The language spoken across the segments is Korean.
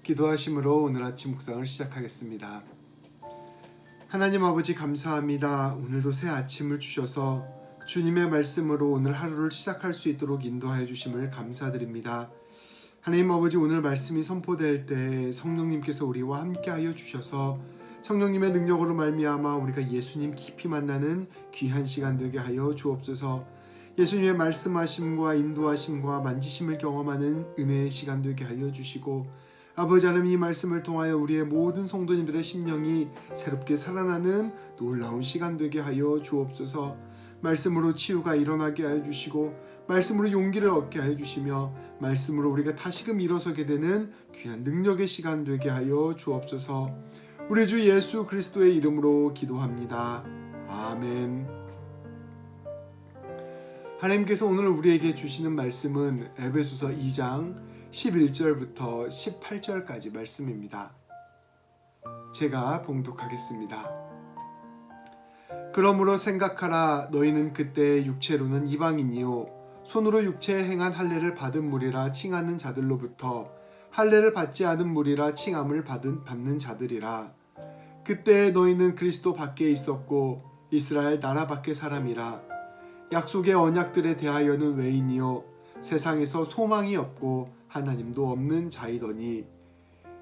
기도하심으로 오늘 아침 묵상을 시작하겠습니다. 하나님 아버지 감사합니다. 오늘도 새 아침을 주셔서 주님의 말씀으로 오늘 하루를 시작할 수 있도록 인도하여 주심을 감사드립니다. 하나님 아버지, 오늘 말씀이 선포될 때 성령님께서 우리와 함께하여 주셔서 성령님의 능력으로 말미암아 우리가 예수님 깊이 만나는 귀한 시간 되게 하여 주옵소서. 예수님의 말씀하심과 인도하심과 만지심을 경험하는 은혜의 시간 되게 하여 주시고, 아버지 하나님, 이 말씀을 통하여 우리의 모든 성도님들의 심령이 새롭게 살아나는 놀라운 시간 되게 하여 주옵소서. 말씀으로 치유가 일어나게 하여 주시고, 말씀으로 용기를 얻게 하여 주시며, 말씀으로 우리가 다시금 일어서게 되는 귀한 능력의 시간 되게 하여 주옵소서. 우리 주 예수 그리스도의 이름으로 기도합니다. 아멘. 하나님께서 오늘 우리에게 주시는 말씀은 에베소서 2장 11절부터 18절까지 말씀입니다. 제가 봉독하겠습니다. 그러므로 생각하라. 너희는 그때 육체로는 이방인이요 손으로 육체에 행한 할례를 받은 무리라 칭하는 자들로부터 할례를 받지 않은 무리라 칭함을 받는 자들이라. 그때 너희는 그리스도 밖에 있었고 이스라엘 나라 밖의 사람이라. 약속의 언약들에 대하여는 외인이요 세상에서 소망이 없고 하나님도 없는 자이더니,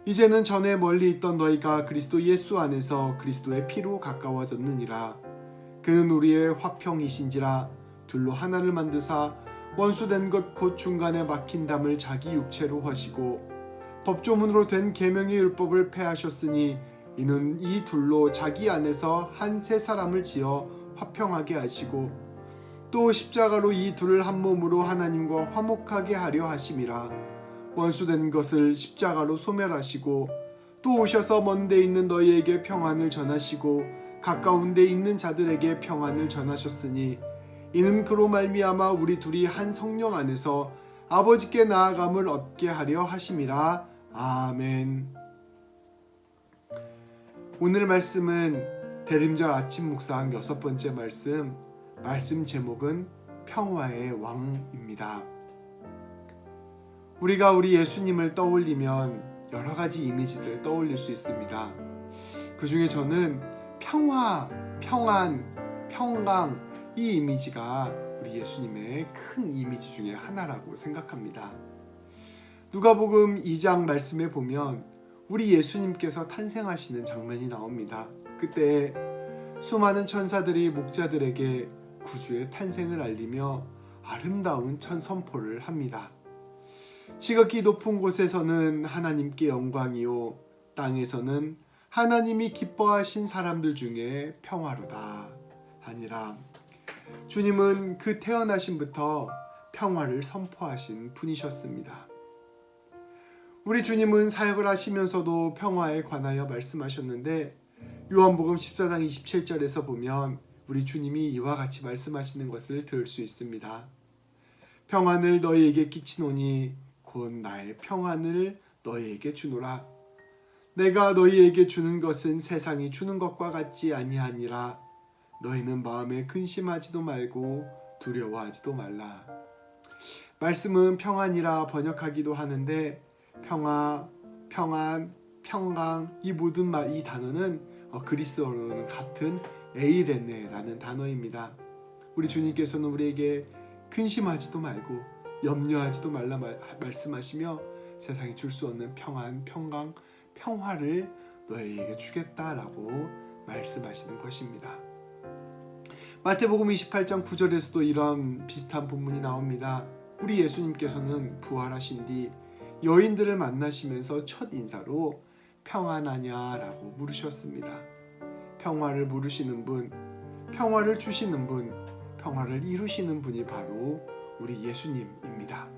이제는 전에 멀리 있던 너희가 그리스도 예수 안에서 그리스도의 피로 가까워졌느니라. 그는 우리의 화평이신지라. 둘로 하나를 만드사 원수된 것 곧 중간에 막힌 담을 자기 육체로 하시고 법조문으로 된 계명의 율법을 폐하셨으니, 이는 이 둘로 자기 안에서 한 새 사람을 지어 화평하게 하시고 또 십자가로 이 둘을 한 몸으로 하나님과 화목하게 하려 하심이라. 원수된 것을 십자가로 소멸하시고 또 오셔서 먼 데 있는 너희에게 평안을 전하시고 가까운 데 있는 자들에게 평안을 전하셨으니, 이는 그로 말미암아 우리 둘이 한 성령 안에서 아버지께 나아감을 얻게 하려 하심이라. 아멘. 오늘 말씀은 대림절 아침 묵상 6번째 말씀 제목은 평화의 왕입니다. 우리가 우리 예수님을 떠올리면 여러 가지 이미지를 떠올릴 수 있습니다. 그 중에 저는 평화, 평안, 평강, 이 이미지가 우리 예수님의 큰 이미지 중에 하나라고 생각합니다. 누가복음 2장 말씀에 보면 우리 예수님께서 탄생하시는 장면이 나옵니다. 그때 수많은 천사들이 목자들에게 구주의 탄생을 알리며 아름다운 선포를 합니다. 지극히 높은 곳에서는 하나님께 영광이요 땅에서는 하나님이 기뻐하신 사람들 중에 평화로다 하니라. 주님은 그 태어나심부터 평화를 선포하신 분이셨습니다. 우리 주님은 사역을 하시면서도 평화에 관하여 말씀하셨는데, 요한복음 14장 27절에서 보면 우리 주님이 이와 같이 말씀하시는 것을 들을 수 있습니다. 평안을 너희에게 끼치노니 곧 나의 평안을 너희에게 주노라. 내가 너희에게 주는 것은 세상이 주는 것과 같지 아니하니라. 너희는 마음에 근심하지도 말고 두려워하지도 말라. 말씀은 평안이라 번역하기도 하는데, 평화, 평안, 평강, 이 모든 이 단어는 그리스어로는 같은 에이레네라는 단어입니다. 우리 주님께서는 우리에게 근심하지도 말고 염려하지도 말라 말씀하시며 세상이 줄 수 없는 평안, 평강, 평화를 너희에게 주겠다라고 말씀하시는 것입니다. 마태복음 28장 9절에서도 이런 비슷한 본문이 나옵니다. 우리 예수님께서는 부활하신 뒤 여인들을 만나시면서 첫 인사로 평안하냐라고 물으셨습니다. 평화를 물으시는 분, 평화를 주시는 분, 평화를 이루시는 분이 바로 우리 예수님입니다.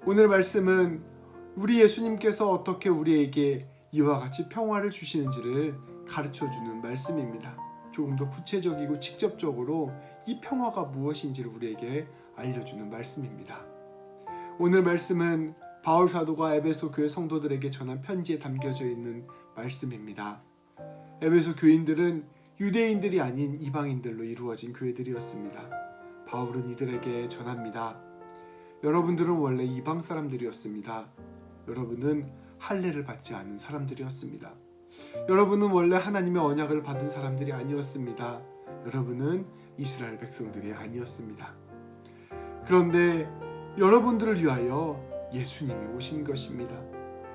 오늘 말씀은 우리 예수님께서 어떻게 우리에게 이와 같이 평화를 주시는지를 가르쳐주는 말씀입니다. 조금 더 구체적이고 직접적으로 이 평화가 무엇인지를 우리에게 알려주는 말씀입니다. 오늘 말씀은 바울 사도가 에베소 교회 성도들에게 전한 편지에 담겨져 있는 말씀입니다. 에베소 교인들은 유대인들이 아닌 이방인들로 이루어진 교회들이었습니다. 바울은 이들에게 전합니다. 여러분들은 원래 이방 사람들이었습니다. 여러분은 할례를 받지 않은 사람들이었습니다. 여러분은 원래 하나님의 언약을 받은 사람들이 아니었습니다. 여러분은 이스라엘 백성들이 아니었습니다. 그런데 여러분들을 위하여 예수님이 오신 것입니다.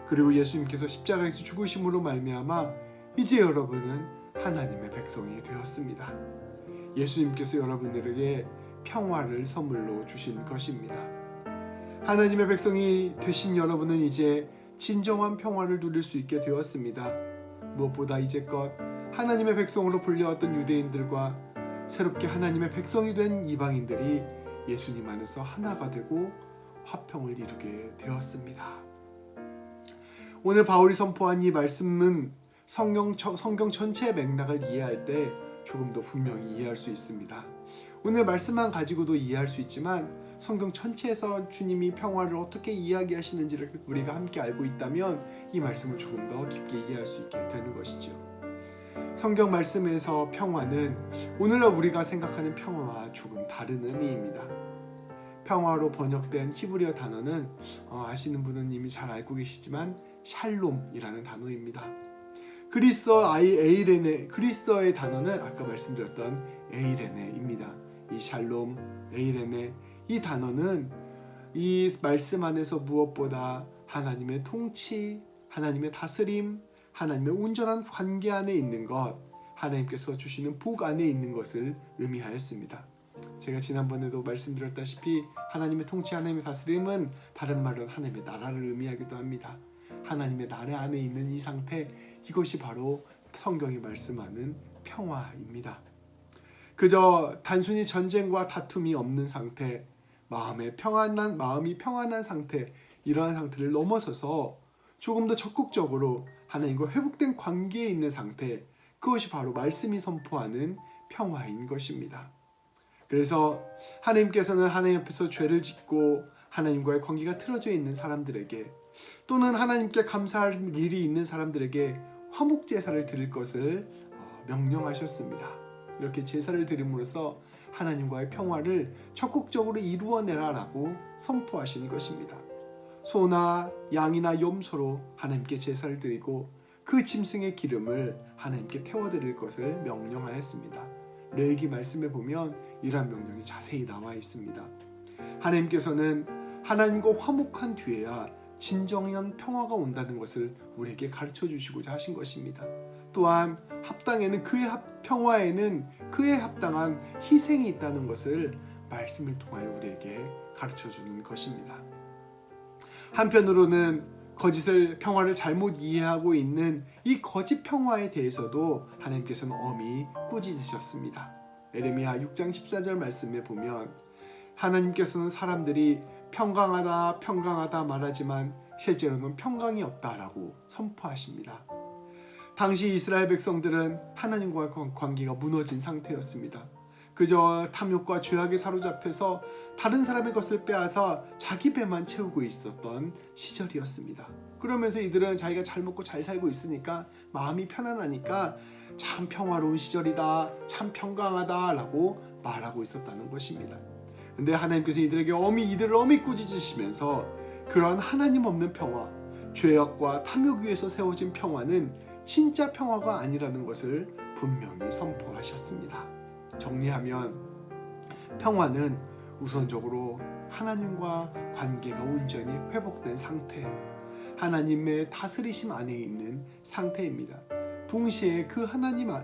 그리고 예수님께서 십자가에서 죽으심으로 말미암아 이제 여러분은 하나님의 백성이 되었습니다. 예수님께서 여러분들에게 평화를 선물로 주신 것입니다. 하나님의 백성이 되신 여러분은 이제 진정한 평화를 누릴 수 있게 되었습니다. 무엇보다 이제껏 하나님의 백성으로 불려왔던 유대인들과 새롭게 하나님의 백성이 된 이방인들이 예수님 안에서 하나가 되고 화평을 이루게 되었습니다. 오늘 바울이 선포한 이 말씀은 성경 전체의 맥락을 이해할 때 조금 더 분명히 이해할 수 있습니다. 오늘 말씀만 가지고도 이해할 수 있지만 성경 전체에서 주님이 평화를 어떻게 이야기하시는지를 우리가 함께 알고 있다면 이 말씀을 조금 더 깊게 이해할 수 있게 되는 것이죠. 성경 말씀에서 평화는 오늘날 우리가 생각하는 평화와 조금 다른 의미입니다. 평화로 번역된 히브리어 단어는 아시는 분은 이미 잘 알고 계시지만 샬롬이라는 단어입니다. 그리스어의 단어는 아까 말씀드렸던 에이레네입니다. 이 샬롬, 에이레네 이 단어는 이 말씀 안에서 무엇보다 하나님의 통치, 하나님의 다스림, 하나님의 온전한 관계 안에 있는 것, 하나님께서 주시는 복 안에 있는 것을 의미하였습니다. 제가 지난번에도 말씀드렸다시피 하나님의 통치, 하나님의 다스림은 다른 말로 하나님의 나라를 의미하기도 합니다. 하나님의 나라 안에 있는 이 상태, 이것이 바로 성경이 말씀하는 평화입니다. 그저 단순히 전쟁과 다툼이 없는 상태, 마음이 평안한 상태, 이러한 상태를 넘어서서 조금 더 적극적으로 하나님과 회복된 관계에 있는 상태, 그것이 바로 말씀이 선포하는 평화인 것입니다. 그래서 하나님께서는 하나님 앞에서 죄를 짓고 하나님과의 관계가 틀어져 있는 사람들에게, 또는 하나님께 감사할 일이 있는 사람들에게 화목 제사를 드릴 것을 명령하셨습니다. 이렇게 제사를 드림으로써 하나님과의 평화를 적극적으로 이루어내라라고 선포하신 것입니다. 소나 양이나 염소로 하나님께 제사를 드리고 그 짐승의 기름을 하나님께 태워드릴 것을 명령하였습니다. 레위기 말씀에 보면 이러한 명령이 자세히 나와 있습니다. 하나님께서는 하나님과 화목한 뒤에야 진정한 평화가 온다는 것을 우리에게 가르쳐 주시고자 하신 것입니다. 또한 평화에는 그에 합당한 희생이 있다는 것을 말씀을 통하여 우리에게 가르쳐 주는 것입니다. 한편으로는 평화를 잘못 이해하고 있는 이 거짓 평화에 대해서도 하나님께서는 엄히 꾸짖으셨습니다. 에레미야 6장 14절 말씀에 보면 하나님께서는 사람들이 평강하다 말하지만 실제로는 평강이 없다라고 선포하십니다. 당시 이스라엘 백성들은 하나님과의 관계가 무너진 상태였습니다. 그저 탐욕과 죄악에 사로잡혀서 다른 사람의 것을 빼앗아 자기 배만 채우고 있었던 시절이었습니다. 그러면서 이들은 자기가 잘 먹고 잘 살고 있으니까 마음이 편안하니까 참 평화로운 시절이다, 참 평강하다 라고 말하고 있었다는 것입니다. 근데 하나님께서 이들을 엄히 꾸짖으시면서 그러한 하나님 없는 평화, 죄악과 탐욕 위에서 세워진 평화는 진짜 평화가 아니라는 것을 분명히 선포하셨습니다. 정리하면 평화는 우선적으로 하나님과 관계가 온전히 회복된 상태, 하나님의 다스리심 안에 있는 상태입니다. 동시에 그 하나님의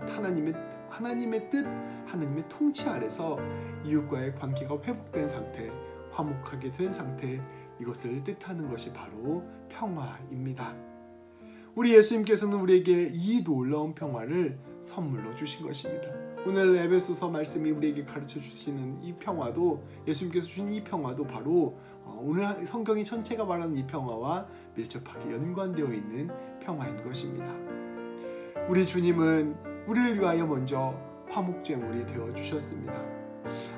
뜻, 하나님의 통치 아래서 이웃과의 관계가 회복된 상태, 화목하게 된 상태, 이것을 뜻하는 것이 바로 평화입니다. 우리 예수님께서는 우리에게 이 놀라운 평화를 선물로 주신 것입니다. 오늘 에베소서 말씀이 우리에게 가르쳐 주시는 이 평화도, 예수님께서 주신 이 평화도 바로 오늘 성경이 전체가 말하는 이 평화와 밀접하게 연관되어 있는 평화인 것입니다. 우리 주님은 우리를 위하여 먼저 화목제물이 되어 주셨습니다.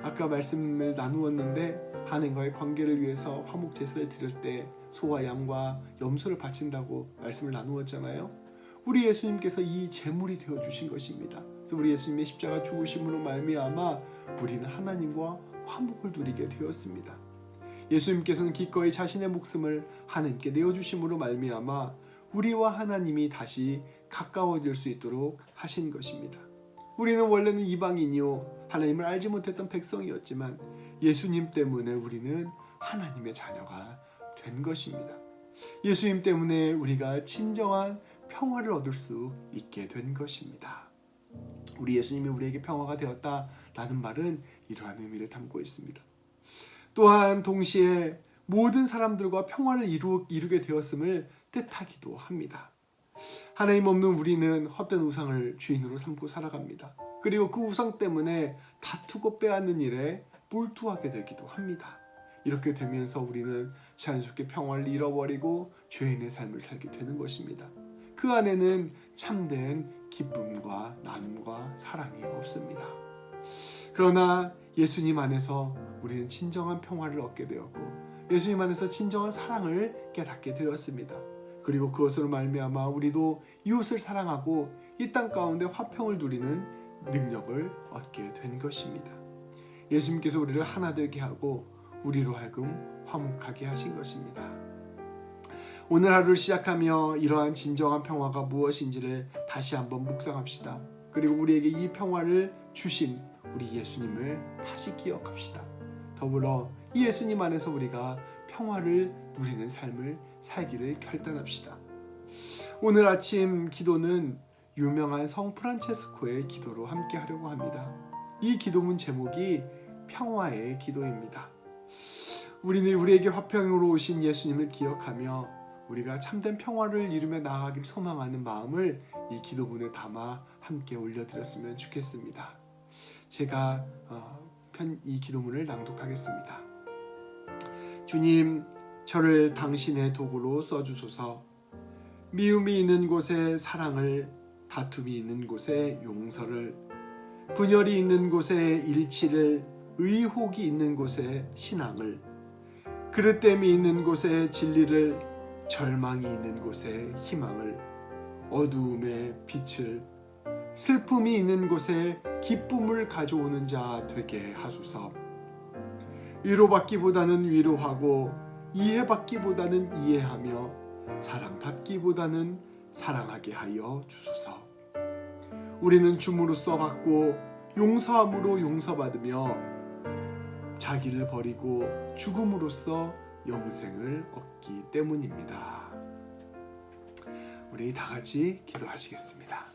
아까 말씀을 나누었는데 하나님과의 관계를 위해서 화목제사를 드릴 때 소와 양과 염소를 바친다고 말씀을 나누었잖아요. 우리 예수님께서 이 제물이 되어 주신 것입니다. 그래서 우리 예수님의 십자가 죽으심으로 말미암아 우리는 하나님과 화목을 누리게 되었습니다. 예수님께서는 기꺼이 자신의 목숨을 하나님께 내어주심으로 말미암아 우리와 하나님이 다시 가까워질 수 있도록 하신 것입니다. 우리는 원래는 이방인이요 하나님을 알지 못했던 백성이었지만 예수님 때문에 우리는 하나님의 자녀가 된 것입니다. 예수님 때문에 우리가 진정한 평화를 얻을 수 있게 된 것입니다. 우리 예수님이 우리에게 평화가 되었다라는 말은 이러한 의미를 담고 있습니다. 또한 동시에 모든 사람들과 평화를 이루게 되었음을 뜻하기도 합니다. 하나님 없는 우리는 헛된 우상을 주인으로 삼고 살아갑니다. 그리고 그 우상 때문에 다투고 빼앗는 일에 몰두하게 되기도 합니다. 이렇게 되면서 우리는 자연스럽게 평화를 잃어버리고 죄인의 삶을 살게 되는 것입니다. 그 안에는 참된 기쁨과 나눔과 사랑이 없습니다. 그러나 예수님 안에서 우리는 진정한 평화를 얻게 되었고 예수님 안에서 진정한 사랑을 깨닫게 되었습니다. 그리고 그것으로 말미암아 우리도 이웃을 사랑하고 이 땅 가운데 화평을 누리는 능력을 얻게 된 것입니다. 예수님께서 우리를 하나 되게 하고 우리로 하여금 화목하게 하신 것입니다. 오늘 하루를 시작하며 이러한 진정한 평화가 무엇인지를 다시 한번 묵상합시다. 그리고 우리에게 이 평화를 주신 우리 예수님을 다시 기억합시다. 더불어 이 예수님 안에서 우리가 평화를 누리는 삶을 살기를 결단합시다. 오늘 아침 기도는 유명한 성 프란체스코의 기도로 함께 하려고 합니다. 이 기도문 제목이 평화의 기도입니다. 우리는 우리에게 화평으로 오신 예수님을 기억하며 우리가 참된 평화를 이루며 나아가길 소망하는 마음을 이 기도문에 담아 함께 올려드렸으면 좋겠습니다. 제가 이 기도문을 낭독하겠습니다. 주님, 저를 당신의 도구로 써주소서. 미움이 있는 곳에 사랑을, 다툼이 있는 곳에 용서를, 분열이 있는 곳에 일치를, 의혹이 있는 곳에 신앙을, 그릇됨이 있는 곳에 진리를, 절망이 있는 곳에 희망을, 어두움에 빛을, 슬픔이 있는 곳에 기쁨을 가져오는 자 되게 하소서. 위로받기보다는 위로하고 이해받기보다는 이해하며 사랑받기보다는 사랑하게 하여 주소서. 우리는 줌으로써 받고 용서함으로 용서받으며 자기를 버리고 죽음으로써 영생을 얻기 때문입니다. 우리 다 같이 기도하시겠습니다.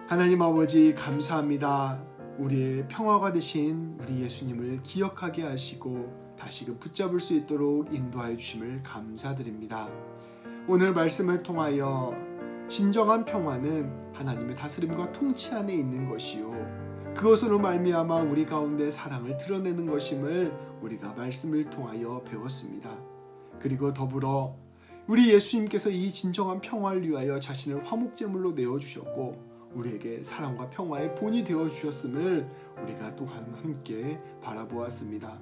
하나님 아버지, 감사합니다. 우리의 평화가 되신 우리 예수님을 기억하게 하시고 다시금 붙잡을 수 있도록 인도하여 주심을 감사드립니다. 오늘 말씀을 통하여 진정한 평화는 하나님의 다스림과 통치 안에 있는 것이요 그것으로 말미암아 우리 가운데 사랑을 드러내는 것임을 우리가 말씀을 통하여 배웠습니다. 그리고 더불어 우리 예수님께서 이 진정한 평화를 위하여 자신을 화목제물로 내어주셨고 우리에게 사랑과 평화의 본이 되어주셨음을 우리가 또한 함께 바라보았습니다.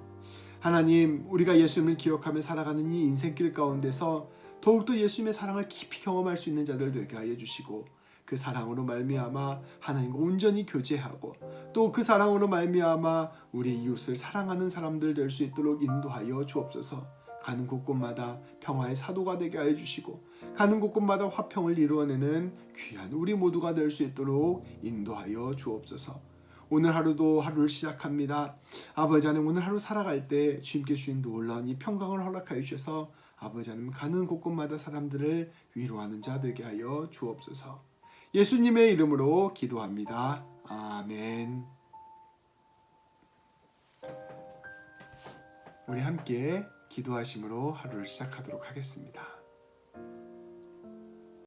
하나님, 우리가 예수님을 기억하며 살아가는 이 인생길 가운데서 더욱더 예수님의 사랑을 깊이 경험할 수 있는 자들 되게 하여 주시고 그 사랑으로 말미암아 하나님과 온전히 교제하고 또 그 사랑으로 말미암아 우리 이웃을 사랑하는 사람들 될 수 있도록 인도하여 주옵소서. 가는 곳곳마다 평화의 사도가 되게 하여 주시고 가는 곳곳마다 화평을 이루어내는 귀한 우리 모두가 될 수 있도록 인도하여 주옵소서. 오늘 하루도 하루를 시작합니다. 아버지 하나님, 오늘 하루 살아갈 때 주님께 주신 놀라운 이 평강을 허락하여 주셔서 아버지 하나님 가는 곳곳마다 사람들을 위로하는 자 되게 하여 주옵소서. 예수님의 이름으로 기도합니다. 아멘. 우리 함께 기도하심으로 하루를 시작하도록 하겠습니다.